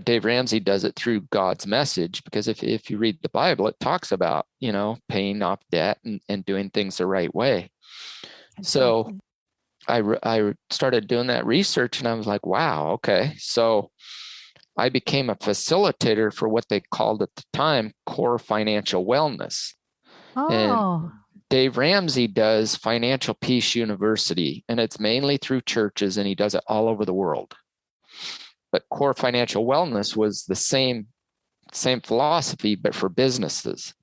Dave Ramsey does it through God's message, because if you read the Bible, it talks about, paying off debt and doing things the right way. Exactly. So I started doing that research, and I was like, wow, okay. So I became a facilitator for what they called at the time core financial wellness. Oh. And Dave Ramsey does Financial Peace University, and it's mainly through churches, and he does it all over the world. But core financial wellness was the same philosophy, but for businesses.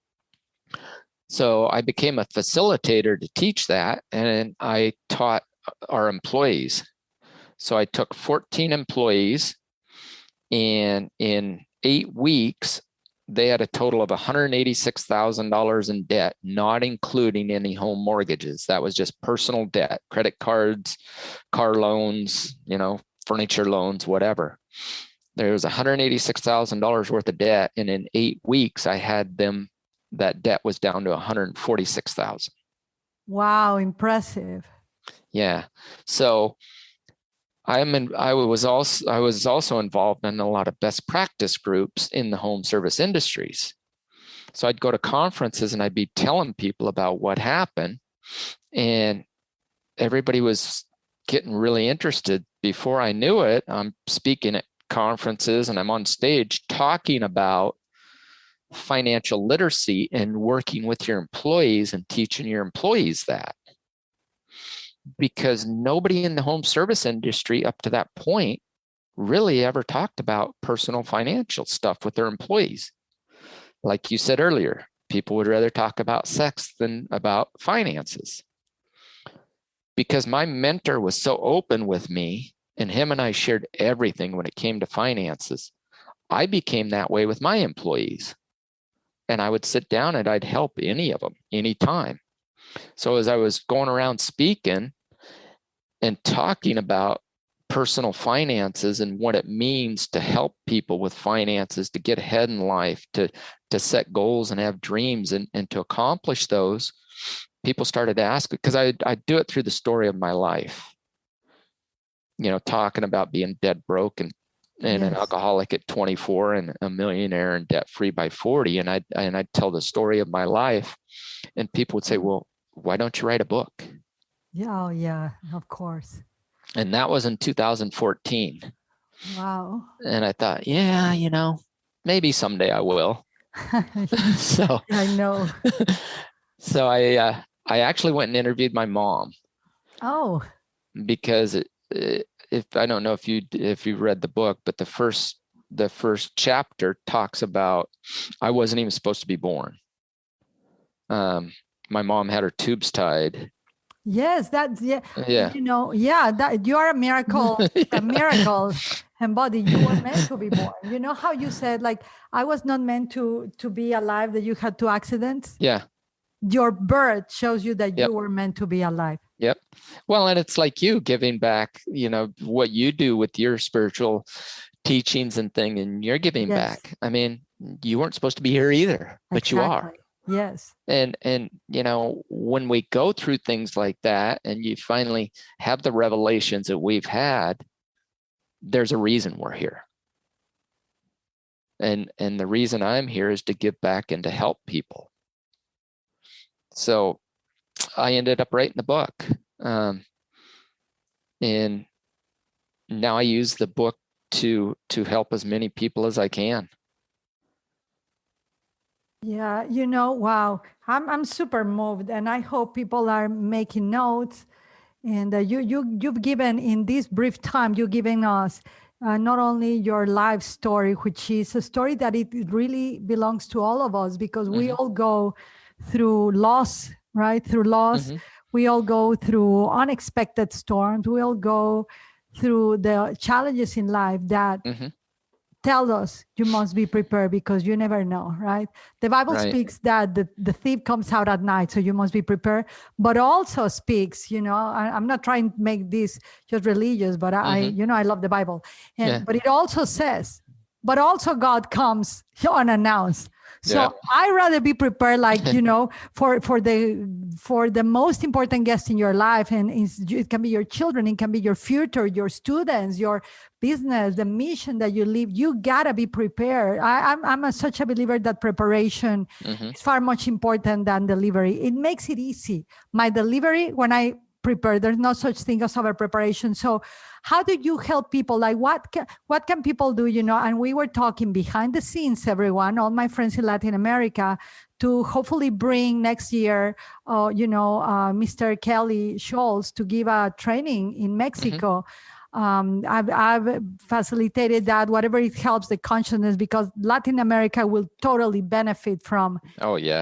So I became a facilitator to teach that, and I taught our employees. So I took 14 employees, and in 8 weeks, they had a total of $186,000 in debt, not including any home mortgages. That was just personal debt, credit cards, car loans, furniture loans, whatever. There was $186,000 worth of debt. And in 8 weeks, I had them, that debt was down to $146,000. Wow, impressive. Yeah. So I was also involved in a lot of best practice groups in the home service industries. So I'd go to conferences and I'd be telling people about what happened, and everybody was getting really interested. Before I knew it, I'm speaking at conferences and I'm on stage talking about financial literacy and working with your employees and teaching your employees that. Because nobody in the home service industry up to that point really ever talked about personal financial stuff with their employees. Like you said earlier, people would rather talk about sex than about finances. Because my mentor was so open with me, and him and I shared everything when it came to finances, I became that way with my employees. And I would sit down and I'd help any of them anytime. So as I was going around speaking and talking about personal finances and what it means to help people with finances, to get ahead in life, to set goals and have dreams and to accomplish those, people started to ask, because I do it through the story of my life, talking about being dead broke and yes, an alcoholic at 24 and a millionaire and debt free by 40. And I'd tell the story of my life, and people would say, well, why don't you write a book? Yeah, yeah, of course. And that was in 2014. Wow. And I thought, yeah, maybe someday I will. So I know. So I actually went and interviewed my mom. Oh. Because if I don't know if you read the book, but the first chapter talks about I wasn't even supposed to be born. My mom had her tubes tied. Yes, that's Yeah. That you are a miracle, Yeah. A miracle embody. You were meant to be born. You know how you said, like, I was not meant to be alive, that you had 2 accidents? Yeah. Your birth shows you that you were meant to be alive. Yep. Well, and it's like you giving back, what you do with your spiritual teachings and thing, and you're giving back. I mean, you weren't supposed to be here either, but you are. Yes. And when we go through things like that and you finally have the revelations that we've had, there's a reason we're here. And the reason I'm here is to give back and to help people. So I ended up writing the book. And now I use the book to help as many people as I can. Yeah, wow. I'm super moved, and I hope people are making notes. And you've given, in this brief time, you've given us not only your life story, which is a story that it really belongs to all of us, because we all go through loss, right? Through loss. We all go through unexpected storms. We all go through the challenges in life that tell us you must be prepared, because you never know, right? The Bible speaks that the thief comes out at night, so you must be prepared, but also speaks, I'm not trying to make this just religious, but I love the Bible. But it also says, but also God comes unannounced. So I rather be prepared, like, for the most important guest in your life. And it can be your children, it can be your future, your students, your business, the mission that you live. You gotta be prepared. I'm such a believer that preparation is far much important than delivery. It makes it easy. My delivery, when I prepare, there's no such thing as over preparation. So how do you help people? Like what can people do, and we were talking behind the scenes, everyone, all my friends in Latin America, to hopefully bring next year, Mr. Kelly Schols to give a training in Mexico. I've facilitated that, whatever it helps the consciousness, because Latin America will totally benefit from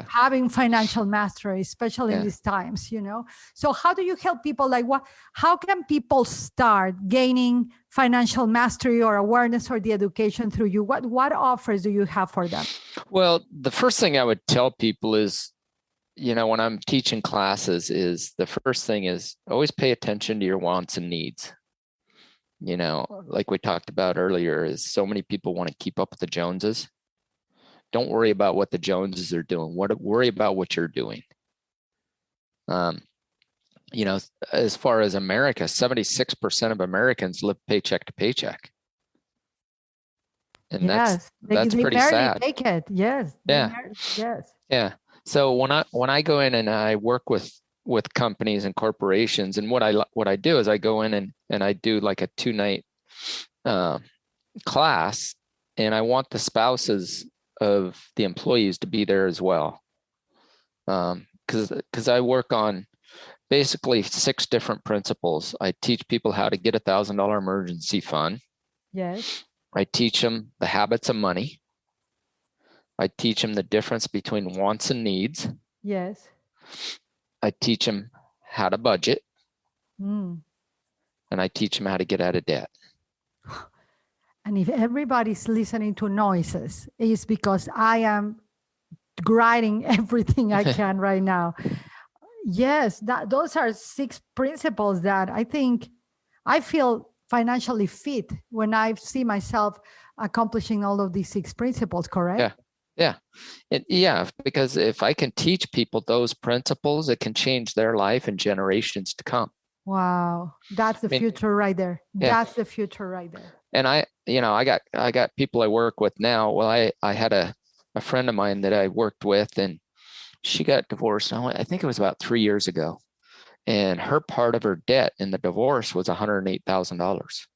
having financial mastery, especially in these times, So how do you help people? Like how can people start gaining financial mastery or awareness or the education through you? What offers do you have for them? Well, the first thing I would tell people is, when I'm teaching classes, is the first thing is always pay attention to your wants and needs. Like we talked about earlier, is so many people want to keep up with the Joneses. Don't worry about what the Joneses are doing. Worry about what you're doing. As far as America, 76% of Americans live paycheck to paycheck. And that's pretty sad. Take it. Yes. Yeah. Yes. Yeah. So when I go in and I work with companies and corporations, and what I do is I go in and I do like a 2-night class, and I want the spouses of the employees to be there as well, because I work on basically 6 different principles. I teach people how to get $1,000 emergency fund. Yes. I teach them the habits of money. I teach them the difference between wants and needs. Yes. I teach them how to budget. And I teach them how to get out of debt. And if everybody's listening to noises, it's because I am grinding everything I can right now. Yes, those are 6 principles that I think I feel financially fit when I see myself accomplishing all of these 6 principles, correct? Yeah. Because if I can teach people those principles, it can change their life and generations to come. Wow. That's the future right there. Yeah. That's the future right there. And I got people I work with now. Well, I had a friend of mine that I worked with, and she got divorced. I think it was about 3 years ago. And her part of her debt in the divorce was $108,000.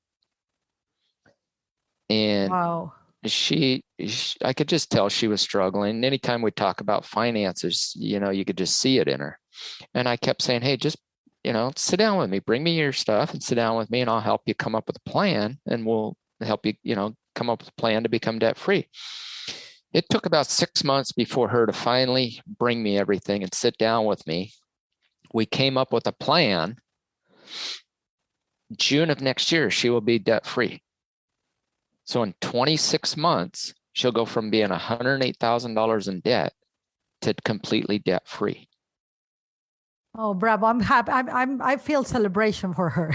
And wow. She, I could just tell she was struggling. Anytime we talk about finances, you could just see it in her. And I kept saying, hey, just, sit down with me, bring me your stuff and sit down with me, and I'll help you come up with a plan, and we'll help you, come up with a plan to become debt free. It took about 6 months before her to finally bring me everything and sit down with me. We came up with a plan. June of next year, she will be debt free. So in 26 months, she'll go from being $108,000 in debt to completely debt free. Oh, bravo. I'm happy. I feel celebration for her.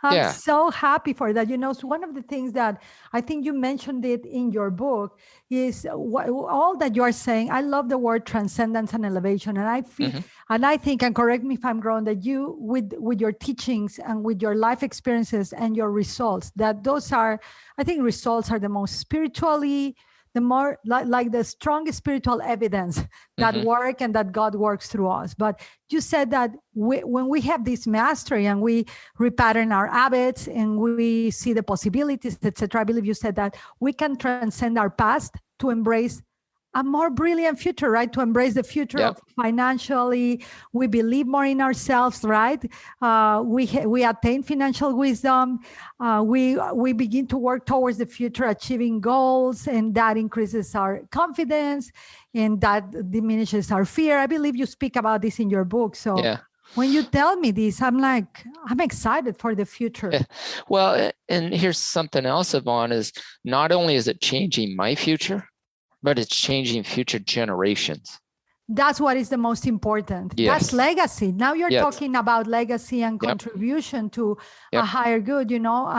I'm so happy for that. So one of the things that I think you mentioned it in your book is all that you are saying. I love the word transcendence and elevation. And I feel, and I think, and correct me if I'm wrong, that you, with your teachings and with your life experiences and your results, that those are, I think results are the most spiritually, the more like the strongest spiritual evidence that work and that God works through us. But you said that when we have this mastery and we repattern our habits and we see the possibilities, etc., I believe you said that we can transcend our past to embrace a more brilliant future, right? To embrace the future of financially, we believe more in ourselves, right? We attain financial wisdom. We begin to work towards the future, achieving goals, and that increases our confidence, and that diminishes our fear. I believe you speak about this in your book. So when you tell me this, I'm excited for the future. Yeah. Well, and here's something else, Yvonne, is not only is it changing my future, but it's changing future generations. That's what is the most important. Yes. That's legacy. Now you're Yes. talking about legacy and contribution to a higher good. You know,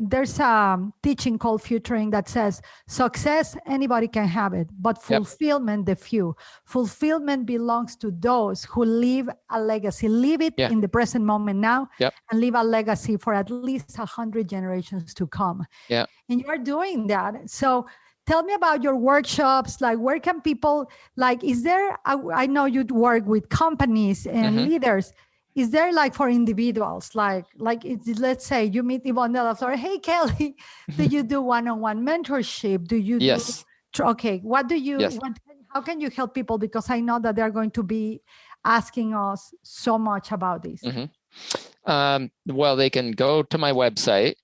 there's a teaching called Futuring that says success, anybody can have it, but fulfillment, the few. Fulfillment belongs to those who leave a legacy, leave it in the present moment now, and leave a legacy for at least 100 generations to come. Yeah. And you're doing that. So tell me about your workshops. Like, where can people, like, is there, I know you work with companies and leaders. Is there, like, for individuals, let's say you meet Yvonne de la Flor, hey, Kelly, do you do one-on-one mentorship? Do you do, okay, what do you, how can you help people? Because I know that they're going to be asking us so much about this. Well, they can go to my website,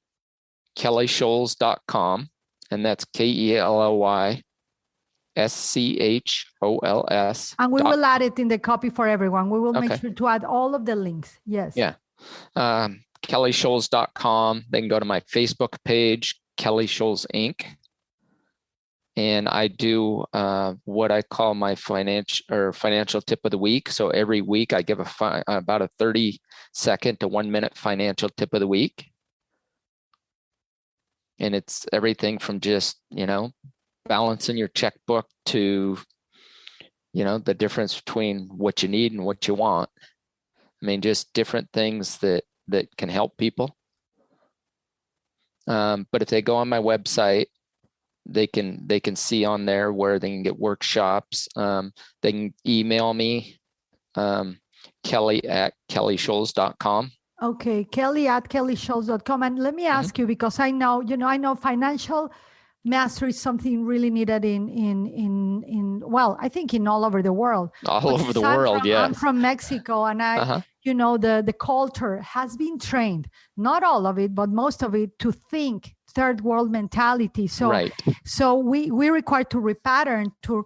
kellyschols.com. And that's KELLYSCHOLS. And we will add it in the copy for everyone. We will make sure to add all of the links. Yes. Yeah. KellySchols.com. They can go to my Facebook page, Kelly Schols Inc. And I do what I call my financial tip of the week. So every week I give about a 30-second to 1-minute financial tip of the week. And it's everything from just, balancing your checkbook to, the difference between what you need and what you want. I mean, just different things that can help people. But if they go on my website, they can see on there where they can get workshops. They can email me, Kelly@kellyschols.com. Okay, Kelly@kellyschols.com. And let me ask you, because I know financial mastery is something really needed well, I think in all over the world. I'm from Mexico, and the culture has been trained, not all of it, but most of it, to think third world mentality. So we require to repattern, to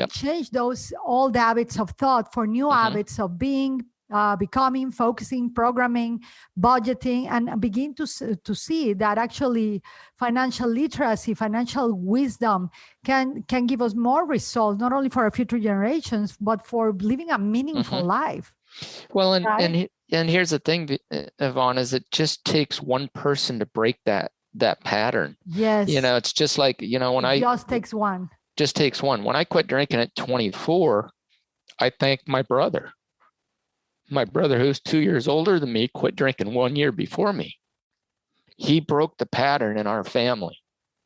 change those old habits of thought for new habits of being, becoming, focusing, programming, budgeting, and begin to see that actually financial literacy, financial wisdom can give us more results, not only for our future generations, but for living a meaningful life. Well, and here's the thing, Yvonne, is it just takes one person to break that pattern. Yes. It's just like, when just takes one. Just takes one. When I quit drinking at 24, I thanked my brother. My brother, who's 2 years older than me, quit drinking 1 year before me. He broke the pattern in our family.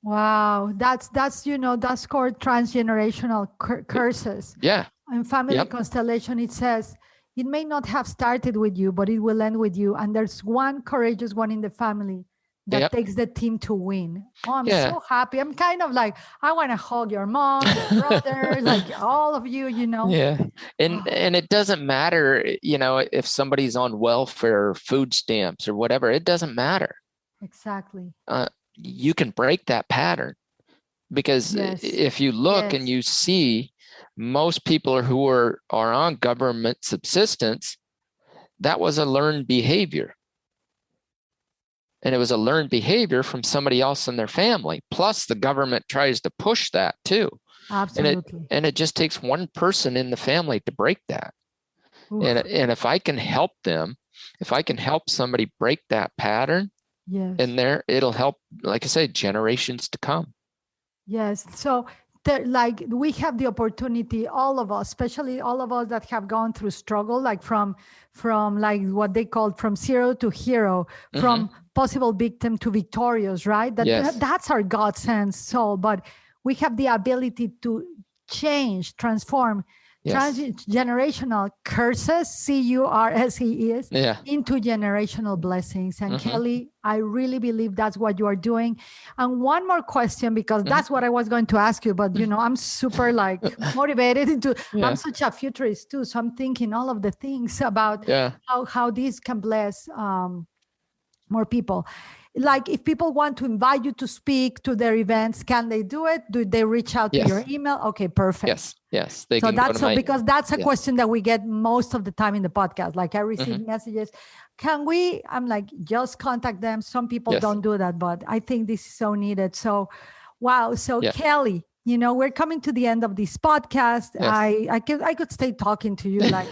Wow. That's called transgenerational curses. Yeah. In family constellation, it says, it may not have started with you, but it will end with you. And there's one courageous one in the family that takes the team to win. Oh, I'm so happy. I'm kind of like, I want to hug your mom, your brother, like all of you, Yeah. And it doesn't matter, if somebody's on welfare or food stamps or whatever, it doesn't matter. Exactly. You can break that pattern, because if you look and you see most people who are on government subsistence, that was a learned behavior. And it was a learned behavior from somebody else in their family. Plus, the government tries to push that too. Absolutely. And it just takes one person in the family to break that. And if I can help them, if I can help somebody break that pattern, and it'll help, like I say, generations to come. Yes. So we have the opportunity, all of us, especially all of us that have gone through struggle, like from like what they call from zero to hero, from possible victim to victorious, right? That's our God-sent soul. But we have the ability to change, transform transgenerational curses, CURSES, into generational blessings. And Kelly, I really believe that's what you are doing. And one more question, because that's what I was going to ask you, but I'm super motivated I'm such a futurist too. So I'm thinking all of the things about how this can bless more people. Like, if people want to invite you to speak to their events, can they do it? Do they reach out to your email? Okay, perfect. Yes. Because that's a question that we get most of the time in the podcast. Like, I receive messages. Can we? I'm like, just contact them. Some people don't do that, but I think this is so needed. So, wow. So Kelly, we're coming to the end of this podcast. Yes. I could stay talking to you like,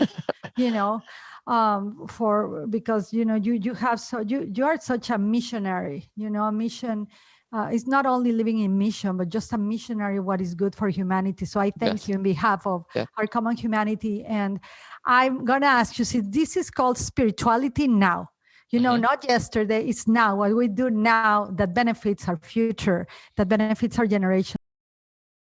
because you have you are such a missionary. A mission is not only living in mission, but just a missionary what is good for humanity. So I thank you on behalf of our common humanity. And I'm gonna ask you, see, this is called spirituality now. Not yesterday, it's now. What we do now that benefits our future, that benefits our generation.